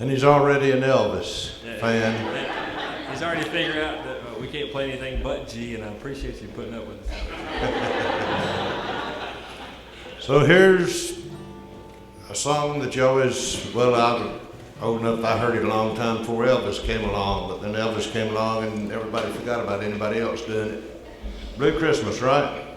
And he's already an Elvis fan. He's already figured out that we can't play anything but G, and I appreciate you putting up with us. So here's a song that you always, well, I'm old enough, I heard it a long time before Elvis came along, but then Elvis came along and everybody forgot about anybody else doing it. Blue Christmas, right?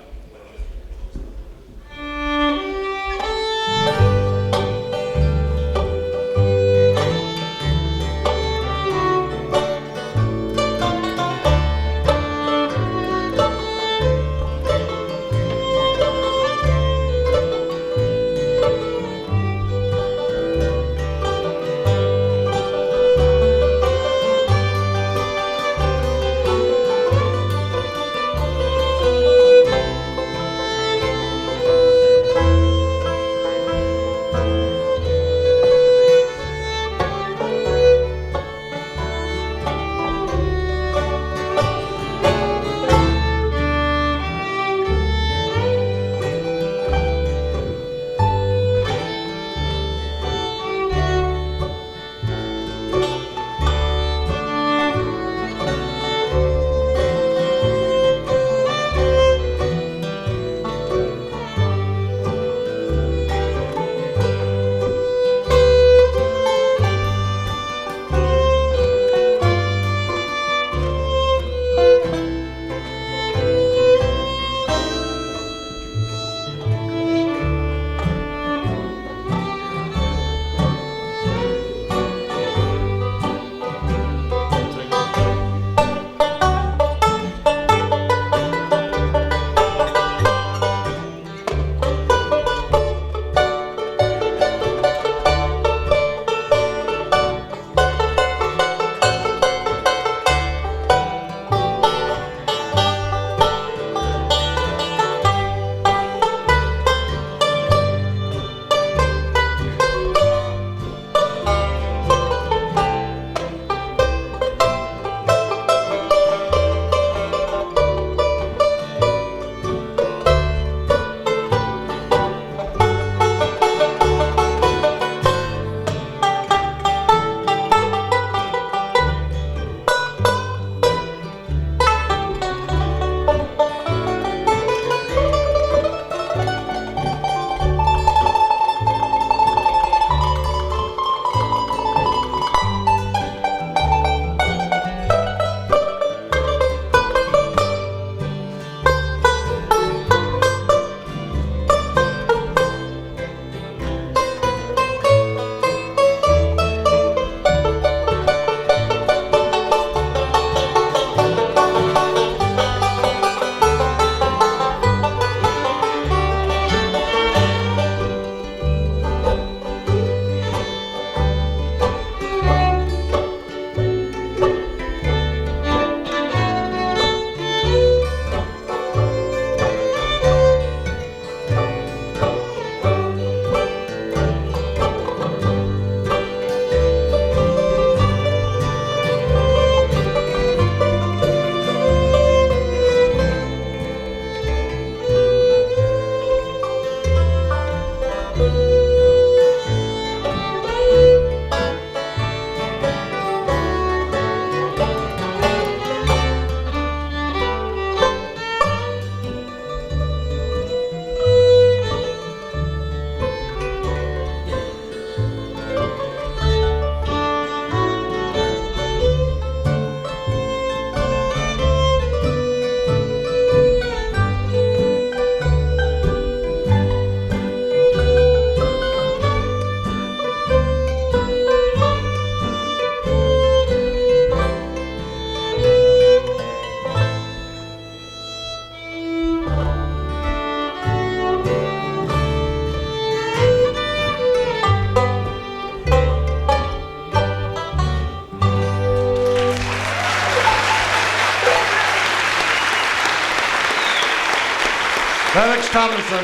Alex Tomlinson.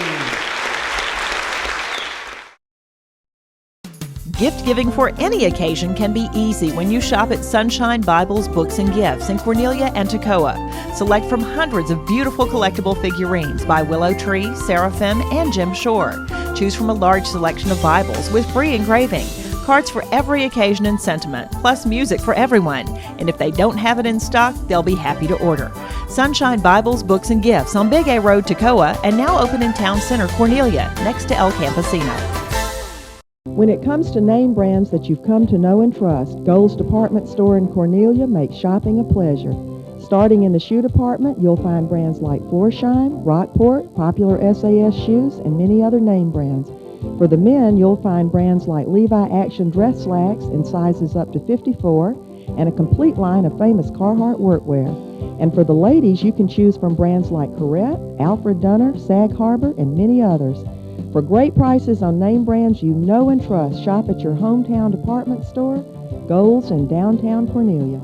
Gift giving for any occasion can be easy when you shop at Sunshine Bibles, Books, and Gifts in Cornelia and Toccoa. Select from hundreds of beautiful collectible figurines by Willow Tree, Seraphim, and Jim Shore. Choose from a large selection of Bibles with free engraving. Cards for every occasion and sentiment, plus music for everyone. And if they don't have it in stock, they'll be happy to order. Sunshine Bibles, Books, and Gifts on Big A Road, Toccoa, and now open in Town Center, Cornelia, next to El Campesino. When it comes to name brands that you've come to know and trust, Gold's Department Store in Cornelia makes shopping a pleasure. Starting in the shoe department, you'll find brands like Florsheim, Rockport, popular SAS shoes, and many other name brands. For the men, you'll find brands like Levi Action dress slacks in sizes up to 54, and a complete line of famous Carhartt workwear. And for the ladies, you can choose from brands like Corette, Alfred Dunner, Sag Harbor, and many others. For great prices on name brands you know and trust, shop at your hometown department store, Gold's in downtown Cornelia.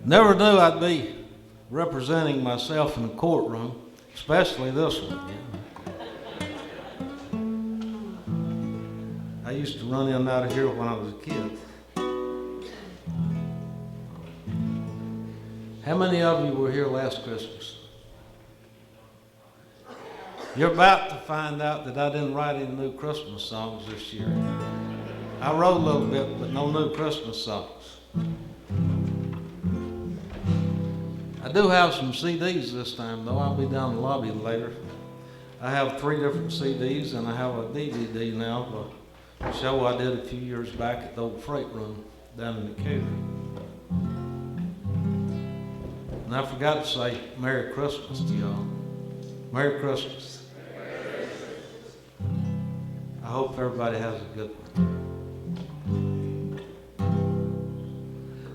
Never knew I'd be representing myself in a courtroom, especially this one. I used to run in and out of here when I was a kid. How many of you were here last Christmas? You're about to find out that I didn't write any new Christmas songs this year. I wrote a little bit, but no new Christmas songs. I do have some CDs this time, though. I'll be down in the lobby later. I have 3 different CDs, and I have a DVD now of a show I did a few years back at the old freight room down in Decatur. And I forgot to say Merry Christmas to y'all. Merry Christmas. I hope everybody has a good one.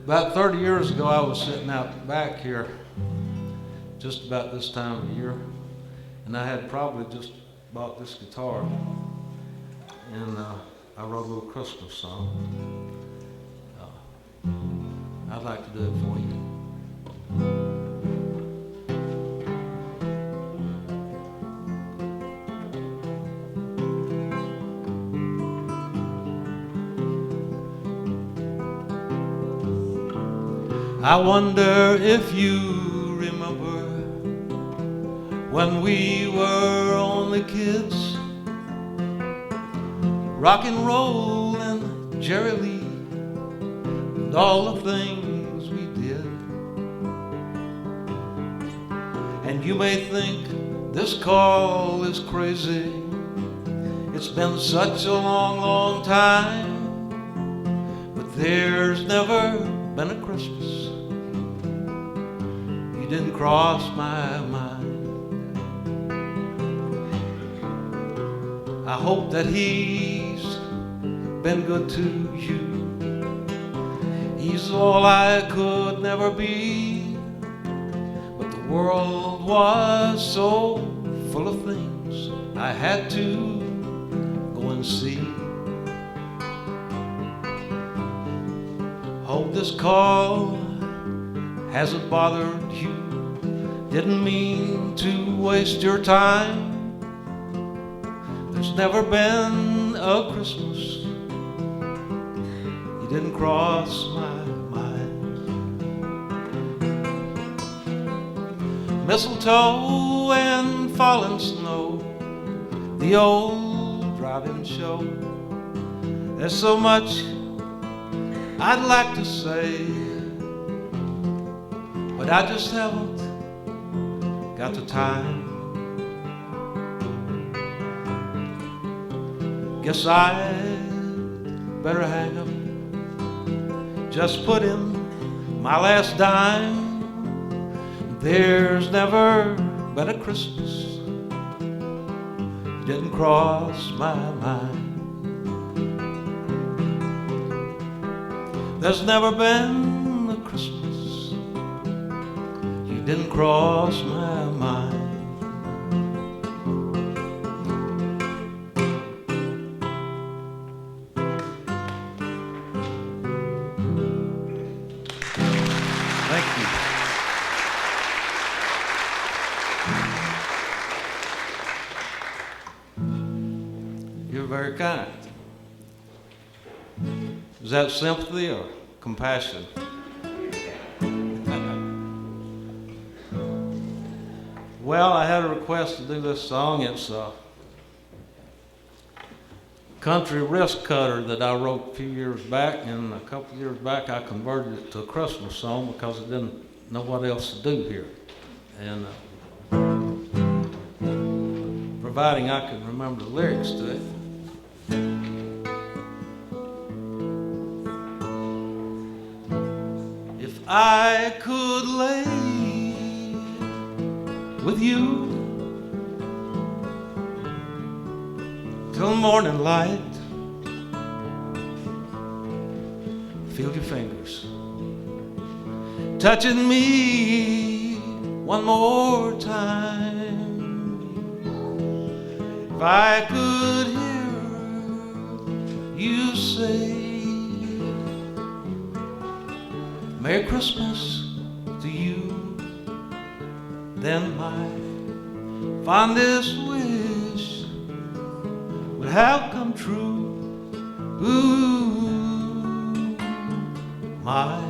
About 30 years ago, I was sitting out back here just about this time of year, and I had probably just bought this guitar, and I wrote a little Christmas song. I'd like to do it for you. I wonder if you remember when we were only kids, rock and roll and Jerry Lee and all the things we did. And you may think this call is crazy. It's been such a long, long time, but there's never been a Christmas you didn't cross my mind. I hope that he's been good to you. He's all I could never be, but the world was so full of things I had to go and see. Hope this call hasn't bothered you. Didn't mean to waste your time. There's never been a Christmas you didn't cross my mind. Mistletoe and falling snow, the old drive-in show. There's so much I'd like to say, but I just haven't got the time. Guess I'd better hang up, just put in my last dime. There's never been a Christmas didn't cross my mind. There's never been a Christmas you didn't cross my mind. very kind. Is that sympathy or compassion? Well, I had a request to do this song. It's a country wrist cutter that I wrote a few years back, and a couple of years back I converted it to a Christmas song because I didn't know what else to do here. And providing I can remember the lyrics to it. If I could lay with you till morning light, feel your fingers touching me one more time. If I could hear you say Merry Christmas to you, then my fondest wish would have come true. Ooh, my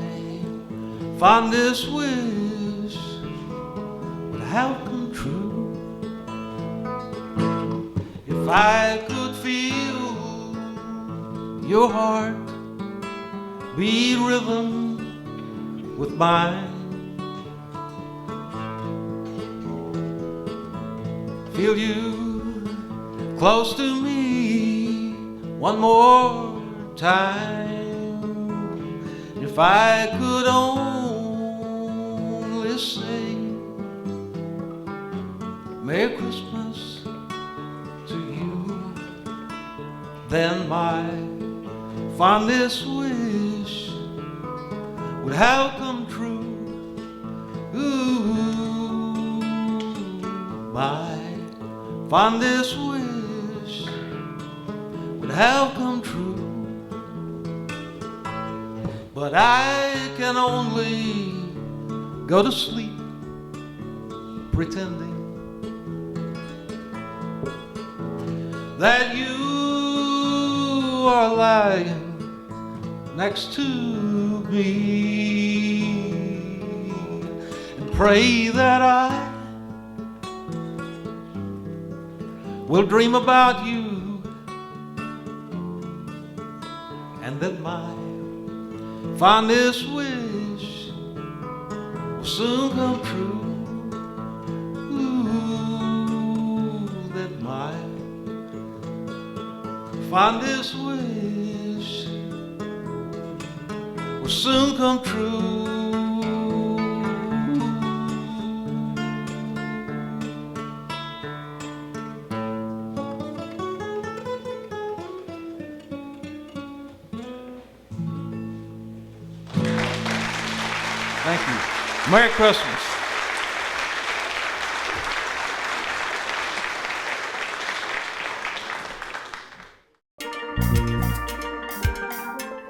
fondest wish would have come true. If I could feel your heart beat rhythm with mine, feel you close to me one more time. If I could only say Merry Christmas to you, then my fondest wish would have come true. Ooh, my fondest wish would have come true. But I can only go to sleep pretending that you are lying next to me, and pray that I will dream about you, and that my fondest wish will soon come true. Ooh, that my fondest wish will soon come true. Thank you. Merry Christmas.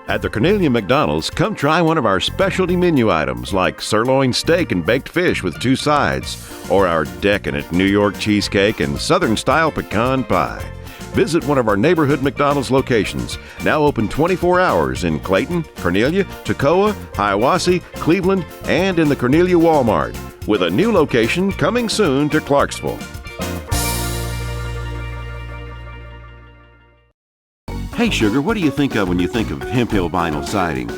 At the Cornelia McDonald's, come try one of our specialty menu items like sirloin steak and baked fish with 2 sides, or our decadent New York cheesecake and Southern-style pecan pie. Visit one of our neighborhood McDonald's locations, now open 24 hours in Clayton, Cornelia, Toccoa, Hiawassee, Cleveland, and in the Cornelia Walmart, with a new location coming soon to Clarksville. Hey, Sugar, what do you think of when you think of Hemp Hill vinyl siding?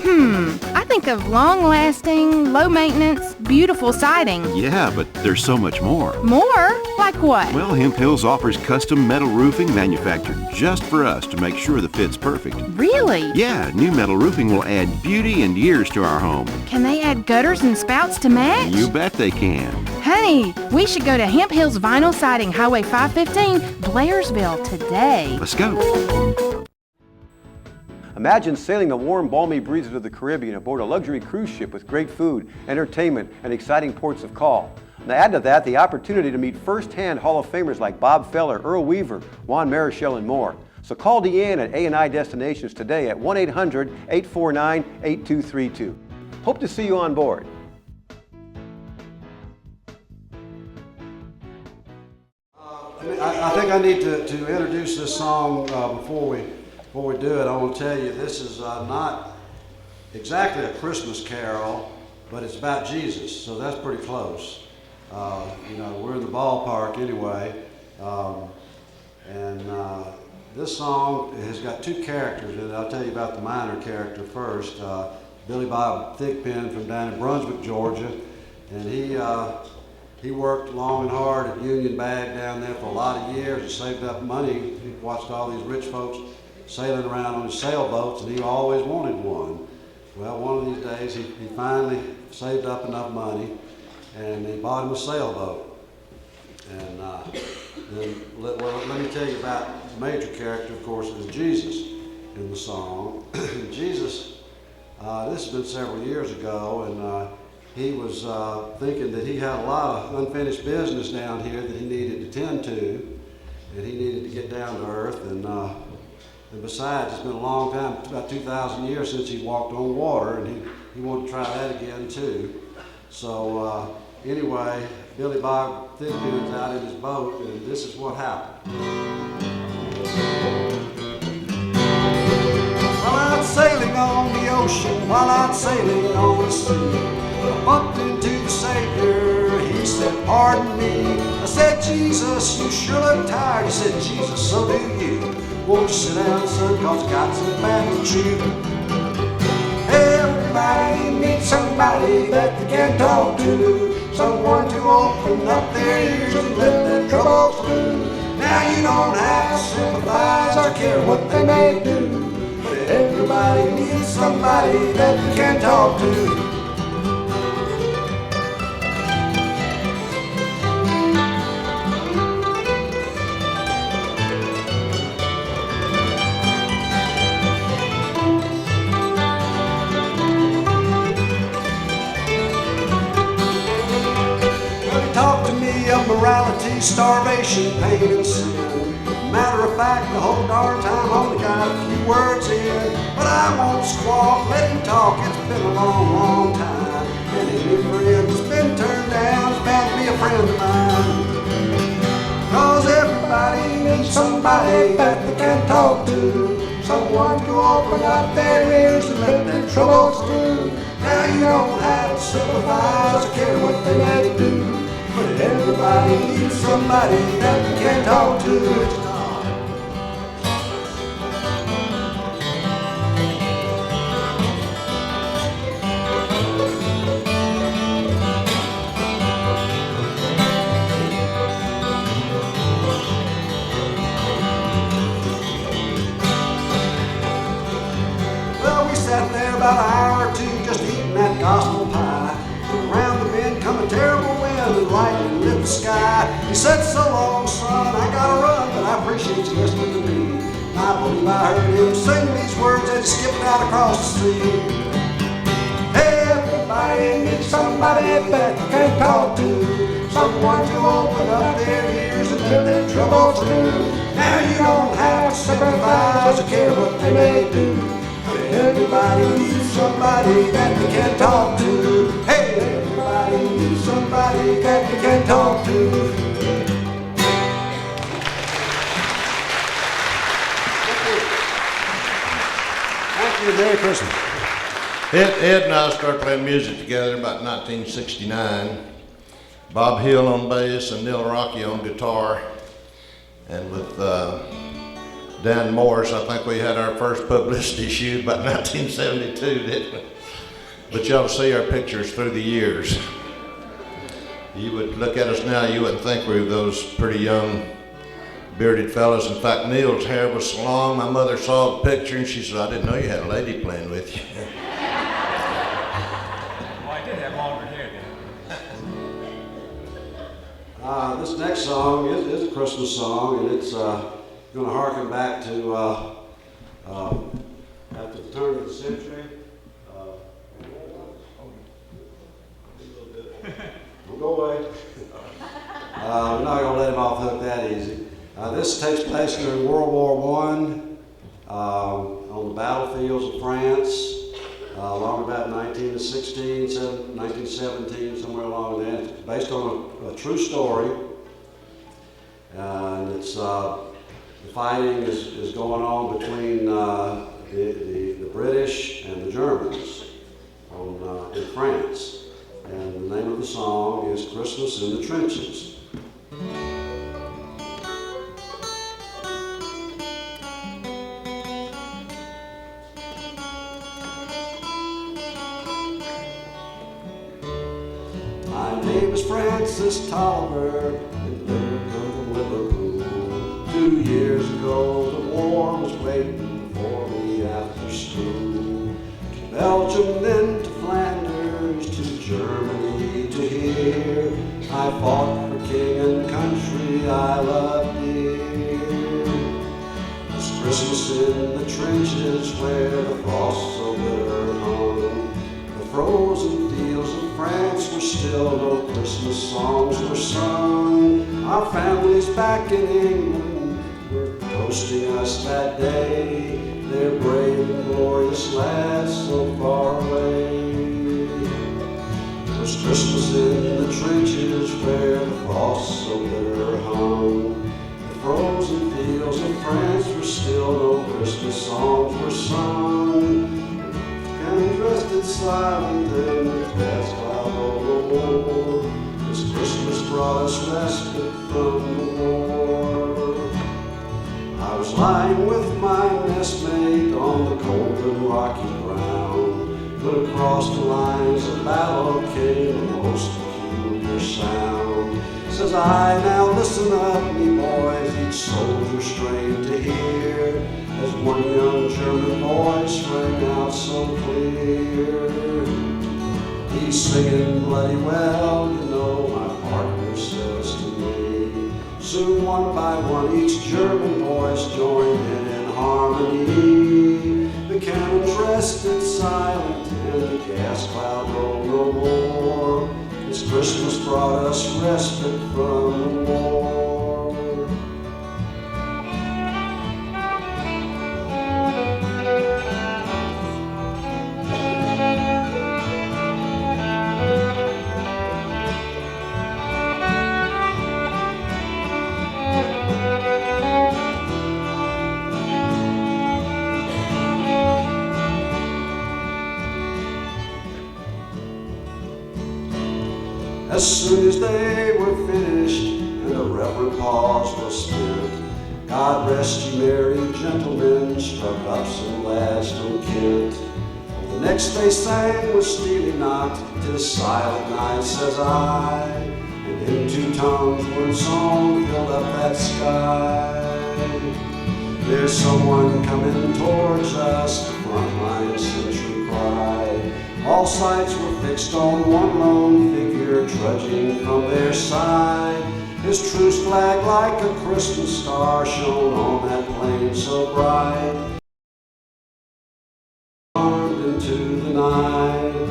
I think of long-lasting, low-maintenance, beautiful siding. Yeah, but there's so much more. More? Like what? Well, Hemp Hills offers custom metal roofing manufactured just for us to make sure the fit's perfect. Really? Yeah, new metal roofing will add beauty and years to our home. Can they add gutters and spouts to match? You bet they can. Honey, we should go to Hemp Hills Vinyl Siding, Highway 515, Blairsville today. Let's go. Imagine sailing the warm, balmy breezes of the Caribbean aboard a luxury cruise ship with great food, entertainment, and exciting ports of call. Now add to that the opportunity to meet first-hand Hall of Famers like Bob Feller, Earl Weaver, Juan Marichal, and more. So call Deanne at A&I Destinations today at 1-800-849-8232. Hope to see you on board. I think I need to introduce this song before we do it. I want to tell you this is not exactly a Christmas carol, but it's about Jesus, so that's pretty close. We're in the ballpark anyway, and this song has got two characters in it. I'll tell you about the minor character first. Billy Bob Thigpen from down in Brunswick, Georgia, and he worked long and hard at Union Bag down there for a lot of years and saved up money. He watched all these rich folks sailing around on his sailboats, and he always wanted one. Well, one of these days he finally saved up enough money, and he bought him a sailboat. And then let me tell you about the major character, of course, is Jesus in the song. Jesus, this has been several years ago, and he was thinking that he had a lot of unfinished business down here that he needed to tend to, and he needed to get down to earth. And besides, it's been a long time, about 2,000 years since he walked on water, and he wanted to try that again too. So anyway, Billy Bob Thigpen's out in his boat, and this is what happened. While out sailing on the ocean, while out sailing on the sea, I bumped into the Savior. He said, "Pardon me." I said, "Jesus, you sure look tired." He said, "Jesus, so do you. Won't you sit down, son, cause I got some bad to chew." Everybody needs somebody that they can talk to, someone to open up their ears and let their troubles through. Now you don't have to sympathize or care what they may do, but everybody needs somebody that they can talk to. Morality, starvation, pain, and sin. Matter of fact, the whole darn time only got a few words in. But I won't squawk, let him talk. It's been a long, long time. And any friend that's been turned down is bound to be a friend of mine. Cause everybody needs somebody that they can talk to, someone to open up their ears and let their troubles through. Now you don't have to sympathize or care what they may do, but everybody needs somebody that they can talk to. Well, we sat there about an hour or two just eating that gospel pie. Around the bend come a terrible wind and lightning lit the sky. He said, "So long, son, I gotta run, but I appreciate you listening to me." And I believe I heard him sing these words as he skipped out across the sea. Everybody needs somebody that they can talk to, someone to open up their ears and let their troubles through. Now you don't have to sympathize or care what they may do, but everybody needs somebody that they can talk to. Hey, everybody needs somebody that they can talk to. Thank you. Merry Christmas. Ed and I started playing music together about 1969. Bob Hill on bass and Neil Rocky on guitar. And with Dan Morris, I think we had our first publicity shoot about 1972, didn't we? But y'all see our pictures through the years. You would look at us now, you wouldn't think we were those pretty young, bearded fellas. In fact, Neil's hair was so long, my mother saw the picture and she said, "I didn't know you had a lady playing with you." Well, I did have longer hair then. This next song is a Christmas song, and it's going to harken back to after the turn of the century. Don't go away. We're not going to let him off hook that easy. This takes place during World War I on the battlefields of France, along about 1916, 1917, somewhere along there. It's based on a true story. And it's the fighting is going on between the British and the Germans in France. And the name of the song is Christmas in the Trenches. My name is Francis Tolliver, and I'm from Liverpool. 2 years ago, the war was waiting for me after school. To Belgium, then to Flanders, to Germany, to here. I fought for king and country I loved dear. It's Christmas in the trenches where the frost so bitter hung. The frozen fields of France were still, no Christmas songs were sung. Our families back in England were toasting us that day. Their brave and glorious lads so far away. It was Christmas in the trenches where the frost so bitter hung. The frozen fields of France were still, no Christmas songs were sung. And rested silent in the gas cloud overboard. This Christmas brought us respite from the war. I was lying with my messmate on the cold and rocky ground, but across the lines of battle came a most peculiar sound. Says I, now listen up, me boys, each soldier strained to hear, as one young German voice rang out so clear. He's singing bloody well, you know, my partner says to me. Soon one by one each German voice joined in harmony. The cannons rested silent and the gas cloud rolled no more. This Christmas brought us respite from the war. As soon as they were finished and the reverent pause was spent, God rest ye merry gentlemen, struck up some lads from Kent. The next they sang was Steely Knot, 'tis silent night, says I, and in two tongues one song filled up that sky. There's someone coming towards us, the frontline sentry cried. All sights were fixed on one lone figure trudging from their side. His truce flag like a Christmas star shone on that plain so bright. Armed into the night.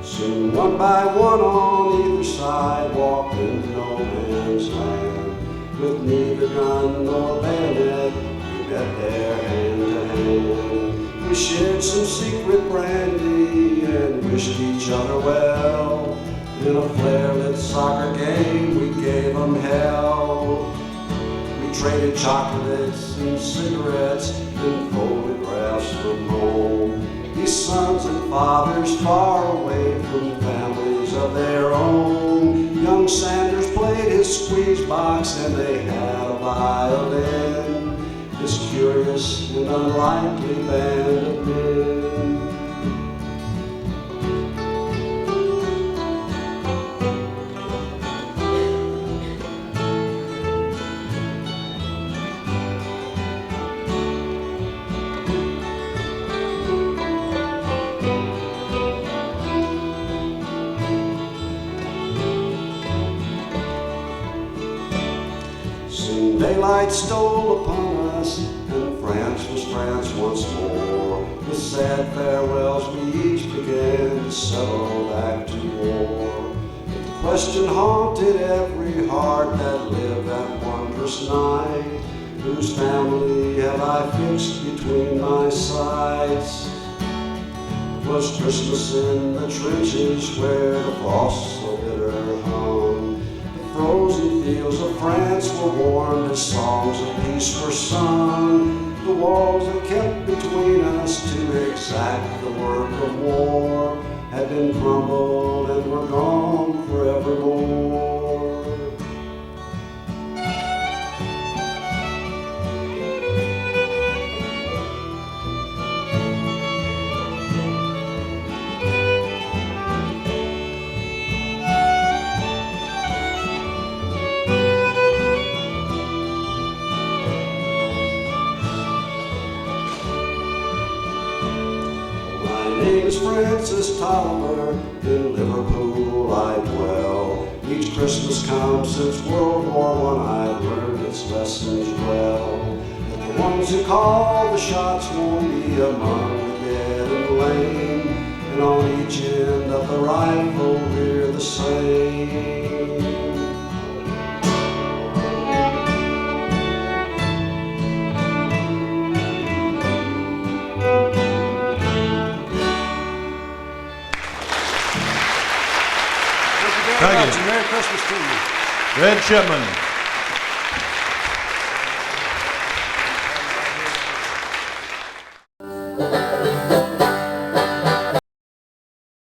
Soon one by one on either side walked into no man's land. With neither gun nor bayonet, we met there hand to hand. We shared some secret brandy and wished each other well. In a flare-lit soccer game, we gave them hell. We traded chocolates and cigarettes and photographs from home. These sons and fathers far away from families of their own. Young Sanders played his squeeze box and they had a violin. This curious and unlikely band of men. Soon daylight stole upon us, and France was France once more. With sad farewells we each began to settle back to war. But the question haunted every heart that lived that wondrous night. Whose family have I fixed between my sides? It was Christmas in the trenches where the frost so bitter hung. frozen fields of France were warmed as songs of peace were sung. The walls that kept between us to exact the work of war had been crumbled and were gone forevermore. My name is Francis Tolliver, in Liverpool I dwell. Each Christmas comes since World War I, I've learned its lessons well. That the ones who call the shots won't be among the dead and lame, and on each end of the rifle we're the same. Thank you. Merry Christmas to you. Red Shipman.